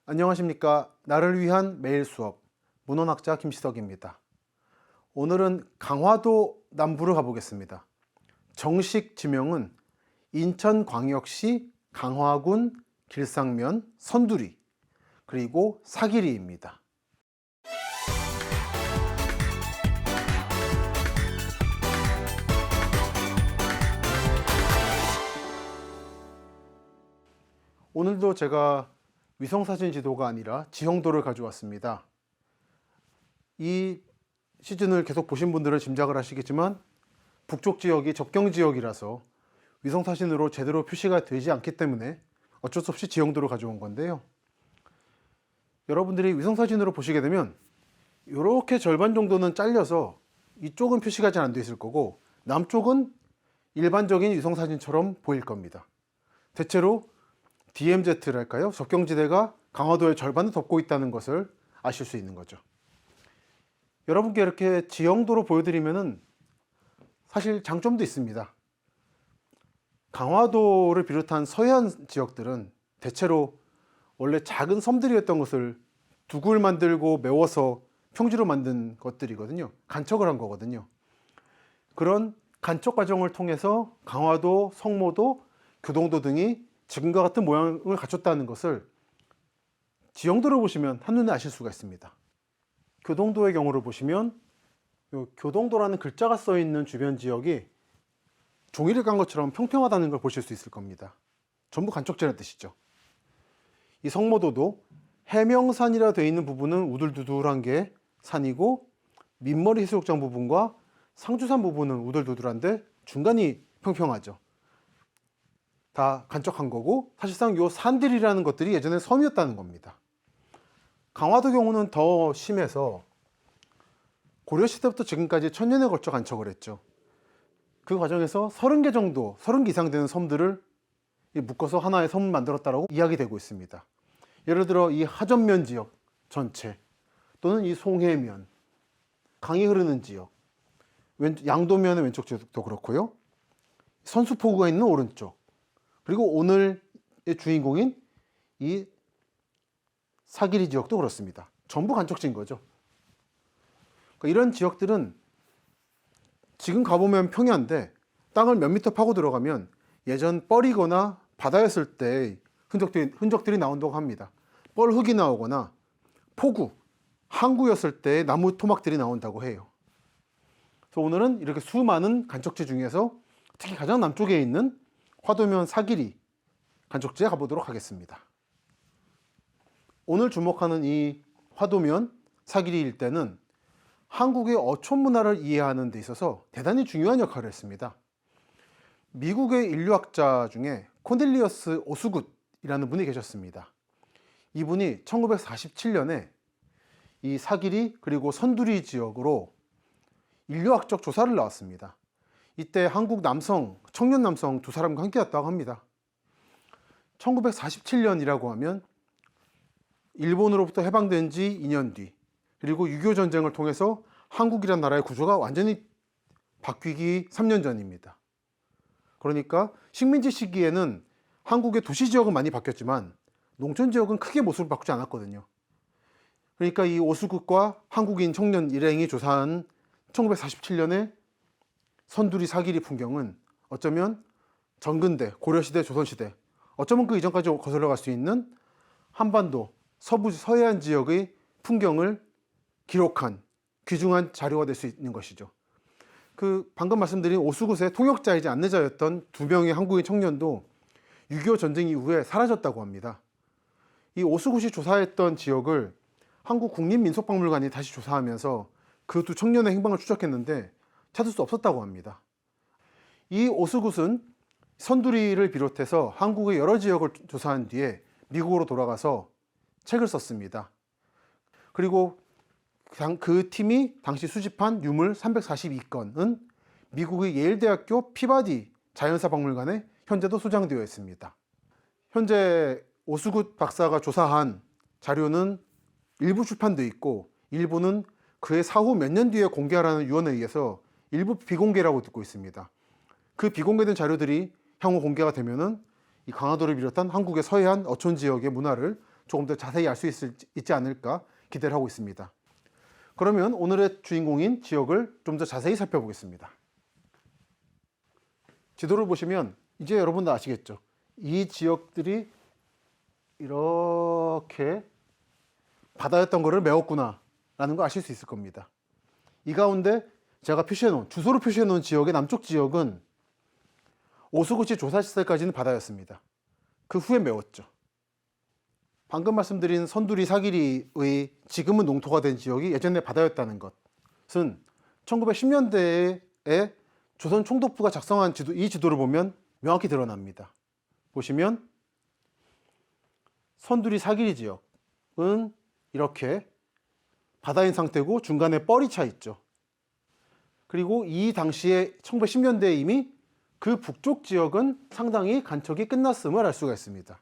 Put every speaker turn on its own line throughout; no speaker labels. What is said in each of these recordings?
안녕하십니까. 나를 위한 매일 수업 문헌학자 김시덕입니다. 오늘은 강화도 남부를 가보겠습니다. 정식 지명은 인천광역시 강화군 길상면 선두리 그리고 사기리입니다. 오늘도 제가 위성사진 지도가 아니라 지형도를 가져왔습니다. 이 시즌을 계속 보신 분들은 짐작을 하시겠지만 북쪽 지역이 접경 지역이라서 위성사진으로 제대로 표시가 되지 않기 때문에 어쩔 수 없이 지형도를 가져온 건데요. 여러분들이 위성사진으로 보시게 되면 이렇게 절반 정도는 잘려서 이쪽은 표시가 잘 안 돼 있을 거고 남쪽은 일반적인 위성사진처럼 보일 겁니다. 대체로 DMZ랄까요? 접경지대가 강화도의 절반을 덮고 있다는 것을 아실 수 있는 거죠. 여러분께 이렇게 지형도로 보여드리면은 사실 장점도 있습니다. 강화도를 비롯한 서해안 지역들은 대체로 원래 작은 섬들이었던 것을 두굴 만들고 메워서 평지로 만든 것들이거든요. 간척을 한 거거든요. 그런 간척 과정을 통해서 강화도, 성모도, 교동도 등이 지금과 같은 모양을 갖췄다는 것을 지형도를 보시면 한눈에 아실 수가 있습니다. 교동도의 경우를 보시면 교동도라는 글자가 써 있는 주변 지역이 종이를 깐 것처럼 평평하다는 걸 보실 수 있을 겁니다. 전부 간척지라는 뜻이죠. 이 성모도도 해명산이라 되어 있는 부분은 우둘두둘한 게 산이고 민머리 해수욕장 부분과 상주산 부분은 우둘두둘한데 중간이 평평하죠. 다 간척한 거고 사실상 요 산들이라는 것들이 예전에 섬이었다는 겁니다. 강화도 경우는 더 심해서 고려시대부터 지금까지 1000년에 걸쳐 간척을 했죠. 그 과정에서 30개 정도, 30개 이상 되는 섬들을 묶어서 하나의 섬을 만들었다고 이야기되고 있습니다. 예를 들어 이 하전면 지역 전체 또는 이 송해면, 강이 흐르는 지역, 양도면의 왼쪽 지역도 그렇고요. 선수포구가 있는 오른쪽, 그리고 오늘의 주인공인 이 사기리 지역도 그렇습니다. 전부 간척지인 거죠. 그러니까 이런 지역들은 지금 가보면 평야인데 땅을 몇 미터 파고 들어가면 예전 뻘이거나 바다였을 때 흔적들이 나온다고 합니다. 뻘흙이 나오거나 포구, 항구였을 때 나무 토막들이 나온다고 해요. 그래서 오늘은 이렇게 수많은 간척지 중에서 특히 가장 남쪽에 있는 화도면 사기리 간척지에 가보도록 하겠습니다. 오늘 주목하는 이 화도면 사기리 일대는 한국의 어촌 문화를 이해하는 데 있어서 대단히 중요한 역할을 했습니다. 미국의 인류학자 중에 코넬리어스 오스굿이라는 분이 계셨습니다. 이분이 1947년에 이 사기리 그리고 선두리 지역으로 인류학적 조사를 나왔습니다. 이때 한국 남성, 청년 남성 두 사람과 함께 왔다고 합니다. 1947년이라고 하면 일본으로부터 해방된 지 2년 뒤, 그리고 6.25 전쟁을 통해서 한국이란 나라의 구조가 완전히 바뀌기 3년 전입니다. 그러니까 식민지 시기에는 한국의 도시 지역은 많이 바뀌었지만 농촌 지역은 크게 모습을 바꾸지 않았거든요. 그러니까 이 오수국과 한국인 청년 일행이 조사한 1947년에 선두리 사기리 풍경은 어쩌면 전근대, 고려시대, 조선시대, 어쩌면 그 이전까지 거슬러 갈 수 있는 한반도, 서부 서해안 지역의 풍경을 기록한 귀중한 자료가 될 수 있는 것이죠. 그 방금 말씀드린 오수굿의 통역자이자 안내자였던 두 명의 한국인 청년도 6.25 전쟁 이후에 사라졌다고 합니다. 이 오수굿이 조사했던 지역을 한국 국립민속박물관이 다시 조사하면서 그 두 청년의 행방을 추적했는데 찾을 수 없었다고 합니다. 이 오수굿은 선두리를 비롯해서 한국의 여러 지역을 조사한 뒤에 미국으로 돌아가서 책을 썼습니다. 그리고 그 팀이 당시 수집한 유물 342건은 미국의 예일대학교 피바디 자연사박물관에 현재도 소장되어 있습니다. 현재 오수굿 박사가 조사한 자료는 일부 출판되어 있고 일부는 그의 사후 몇 년 뒤에 공개하라는 유언에 의해서 일부 비공개라고 듣고 있습니다. 그 비공개된 자료들이 향후 공개가 되면은 이 강화도를 비롯한 한국의 서해안 어촌 지역의 문화를 조금 더 자세히 알 수 있지 않을까 기대를 하고 있습니다. 그러면 오늘의 주인공인 지역을 좀 더 자세히 살펴보겠습니다. 지도를 보시면 이제 여러분도 아시겠죠? 이 지역들이 이렇게 바다였던 것을 메웠구나 라는 거 아실 수 있을 겁니다. 이 가운데 제가 주소로 표시해 놓은 지역의 남쪽 지역은 오수구시 조사 시설까지는 바다였습니다. 그 후에 메웠죠. 방금 말씀드린 선두리 사기리의 지금은 농토가 된 지역이 예전에 바다였다는 것은 1910년대에 조선 총독부가 작성한 이 지도를 보면 명확히 드러납니다. 보시면 선두리 사기리 지역은 이렇게 바다인 상태고 중간에 뻘이 차 있죠. 그리고 이 당시에 1910년대에 이미 그 북쪽 지역은 상당히 간척이 끝났음을 알 수가 있습니다.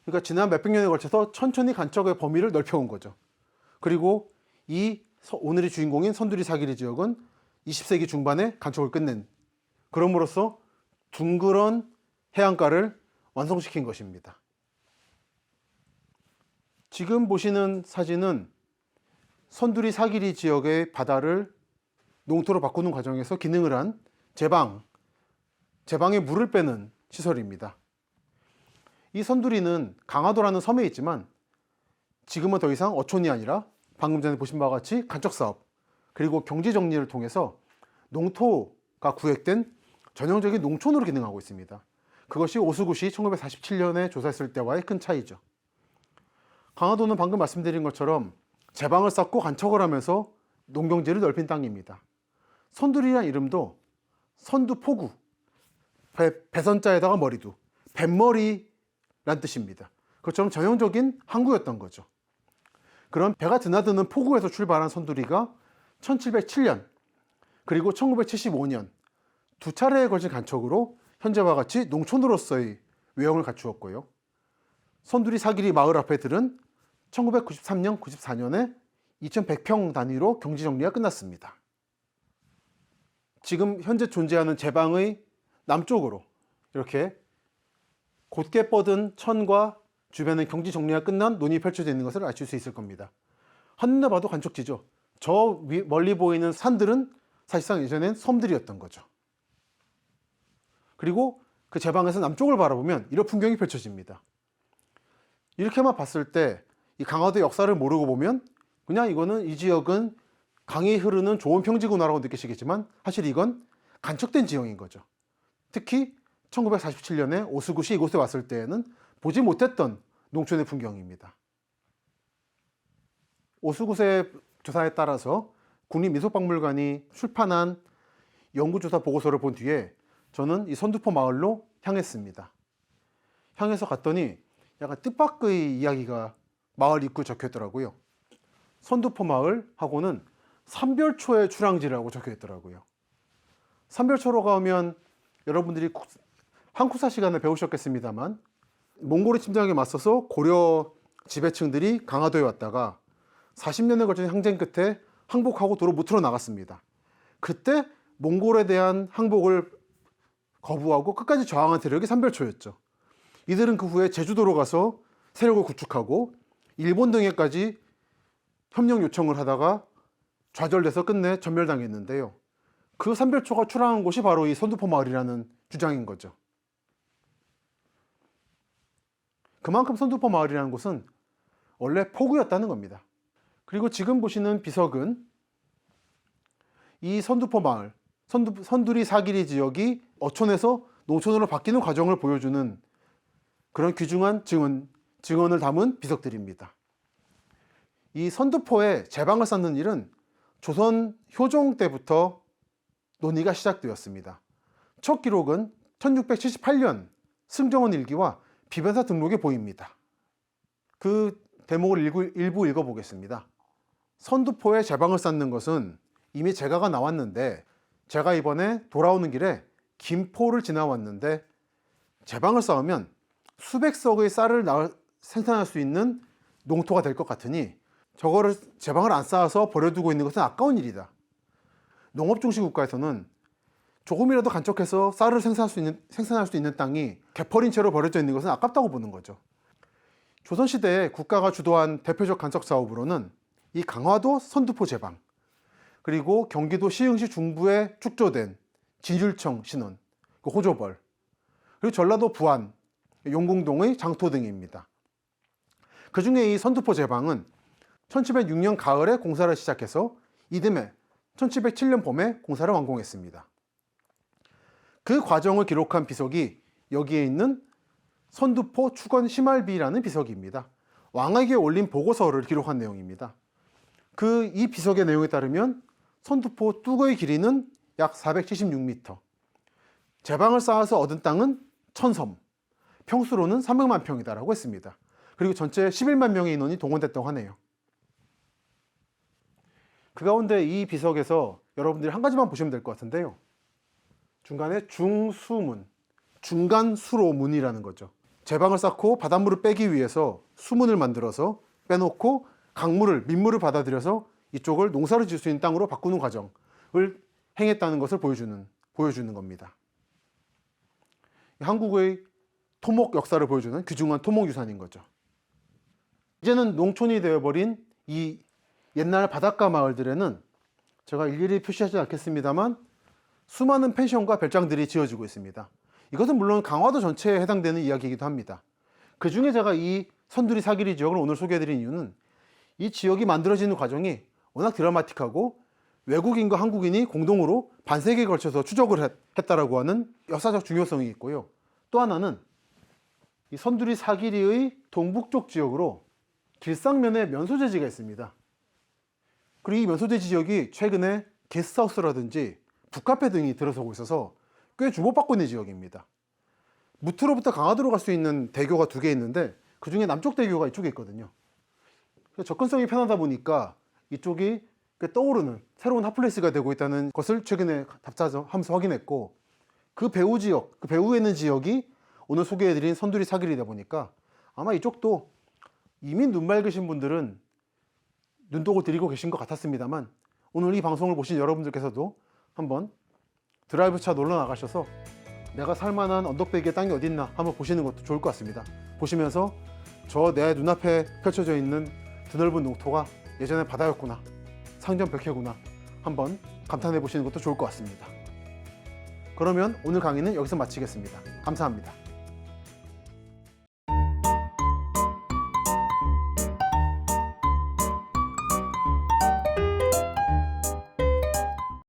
그러니까 지난 몇백 년에 걸쳐서 천천히 간척의 범위를 넓혀온 거죠. 그리고 오늘의 주인공인 선두리 사기리 지역은 20세기 중반에 간척을 끝낸, 그럼으로써 둥그런 해안가를 완성시킨 것입니다. 지금 보시는 사진은 선두리 사기리 지역의 바다를 농토로 바꾸는 과정에서 기능을 한 제방에 물을 빼는 시설입니다. 이 선두리는 강화도라는 섬에 있지만 지금은 더 이상 어촌이 아니라 방금 전에 보신 바와 같이 간척사업 그리고 경지정리를 통해서 농토가 구획된 전형적인 농촌으로 기능하고 있습니다. 그것이 오수구시 1947년에 조사했을 때와의 큰 차이죠. 강화도는 방금 말씀드린 것처럼 제방을 쌓고 간척을 하면서 농경지를 넓힌 땅입니다. 선두리란 이름도 선두포구, 배선자에다가 머리두, 뱃머리란 뜻입니다. 그것처럼 전형적인 항구였던 거죠. 그런 배가 드나드는 포구에서 출발한 선두리가 1707년 그리고 1975년 두 차례에 걸친 간척으로 현재와 같이 농촌으로서의 외형을 갖추었고요. 선두리 사기리 마을 앞에 들은 1993년, 94년에 2100평 단위로 경지정리가 끝났습니다. 지금 현재 존재하는 제방의 남쪽으로 이렇게 곧게 뻗은 천과 주변에 경지정리가 끝난 논이 펼쳐져 있는 것을 아실 수 있을 겁니다. 한눈에 봐도 간척지죠. 저 멀리 보이는 산들은 사실상 예전엔 섬들이었던 거죠. 그리고 그 제방에서 남쪽을 바라보면 이런 풍경이 펼쳐집니다. 이렇게만 봤을 때 이 강화도 역사를 모르고 보면 그냥 이 지역은 강이 흐르는 좋은 평지구나라고 느끼시겠지만 사실 이건 간척된 지형인 거죠. 특히 1947년에 오수구시 이곳에 왔을 때에는 보지 못했던 농촌의 풍경입니다. 오수구의 조사에 따라서 국립민속박물관이 출판한 연구조사 보고서를 본 뒤에 저는 이 선두포 마을로 향했습니다. 향해서 갔더니 약간 뜻밖의 이야기가 마을 입구에 적혀있더라고요. 선두포 마을하고는 삼별초의 출항지라고 적혀있더라고요. 삼별초로 가면 여러분들이 한국사 시간에 배우셨겠습니다만 몽골의 침략에 맞서서 고려 지배층들이 강화도에 왔다가 40년에 걸친 항쟁 끝에 항복하고 도로 무트로 나갔습니다. 그때 몽골에 대한 항복을 거부하고 끝까지 저항한 세력이 삼별초였죠. 이들은 그 후에 제주도로 가서 세력을 구축하고 일본 등에까지 협력 요청을 하다가 좌절돼서 끝내 전멸당했는데요. 그 삼별초가 출항한 곳이 바로 이 선두포 마을이라는 주장인 거죠. 그만큼 선두포 마을이라는 곳은 원래 포구였다는 겁니다. 그리고 지금 보시는 비석은 이 선두포 마을, 선두리 사기리 지역이 어촌에서 농촌으로 바뀌는 과정을 보여주는 그런 귀중한 증언을 담은 비석들입니다. 이 선두포에 제방을 쌓는 일은 조선 효종 때부터 논의가 시작되었습니다. 첫 기록은 1678년 승정원 일기와 비변사 등록에 보입니다. 그 대목을 일부 읽어보겠습니다. 선두포에 제방을 쌓는 것은 이미 제가가 나왔는데 제가 이번에 돌아오는 길에 김포를 지나왔는데 제방을 쌓으면 수백 석의 쌀을 생산할 수 있는 농토가 될 것 같으니 저거를 제방을 안 쌓아서 버려두고 있는 것은 아까운 일이다. 농업중시 국가에서는 조금이라도 간척해서 쌀을 생산할 수 있는 땅이 개펄인 채로 버려져 있는 것은 아깝다고 보는 거죠. 조선시대에 국가가 주도한 대표적 간척 사업으로는 이 강화도 선두포 제방, 그리고 경기도 시흥시 중부에 축조된 진율청 신원, 호조벌, 그리고 전라도 부안, 용궁동의 장토 등입니다. 그 중에 이 선두포 제방은 1706년 가을에 공사를 시작해서 이듬해 1707년 봄에 공사를 완공했습니다. 그 과정을 기록한 비석이 여기에 있는 선두포 축원 심할비라는 비석입니다. 왕에게 올린 보고서를 기록한 내용입니다. 이 비석의 내용에 따르면 선두포 뚜거의 길이는 약 476m, 제방을 쌓아서 얻은 땅은 1000섬, 평수로는 300만 평이다라고 했습니다. 그리고 전체 11만 명의 인원이 동원됐다고 하네요. 그 가운데 이 비석에서 여러분들이 한 가지만 보시면 될 것 같은데요. 중간에 중수문, 중간수로문이라는 거죠. 제방을 쌓고 바닷물을 빼기 위해서 수문을 만들어서 빼놓고 민물을 받아들여서 이쪽을 농사를 지을 수 있는 땅으로 바꾸는 과정을 행했다는 것을 보여주는 겁니다. 한국의 토목 역사를 보여주는 귀중한 토목유산인 거죠. 이제는 농촌이 되어버린 이 옛날 바닷가 마을들에는 제가 일일이 표시하지 않겠습니다만 수많은 펜션과 별장들이 지어지고 있습니다. 이것은 물론 강화도 전체에 해당되는 이야기이기도 합니다. 그 중에 제가 이 선두리 사기리 지역을 오늘 소개해드린 이유는 이 지역이 만들어지는 과정이 워낙 드라마틱하고 외국인과 한국인이 공동으로 반세기에 걸쳐서 추적을 했다라고 하는 역사적 중요성이 있고요. 또 하나는 이 선두리 사기리의 동북쪽 지역으로 길상면에 면소재지가 있습니다. 그리고 이 면소재지 지역이 최근에 게스트하우스라든지 북카페 등이 들어서고 있어서 꽤 주목받고 있는 지역입니다. 무트로부터 강화도로 갈 수 있는 대교가 2개 있는데 그 중에 남쪽 대교가 이쪽에 있거든요. 접근성이 편하다 보니까 이쪽이 떠오르는 새로운 핫플레이스가 되고 있다는 것을 최근에 답사하면서 확인했고, 그 배후에 있는 지역이 오늘 소개해드린 선두리 사기리다 보니까 아마 이쪽도 이미 눈 맑으신 분들은 눈독을 들이고 계신 것 같았습니다만, 오늘 이 방송을 보신 여러분들께서도 한번 드라이브차 놀러 나가셔서 내가 살만한 언덕배기의 땅이 어딨나 한번 보시는 것도 좋을 것 같습니다. 보시면서 내 눈앞에 펼쳐져 있는 드넓은 농토가 예전에 바다였구나, 상전 벽해구나 한번 감탄해 보시는 것도 좋을 것 같습니다. 그러면 오늘 강의는 여기서 마치겠습니다. 감사합니다.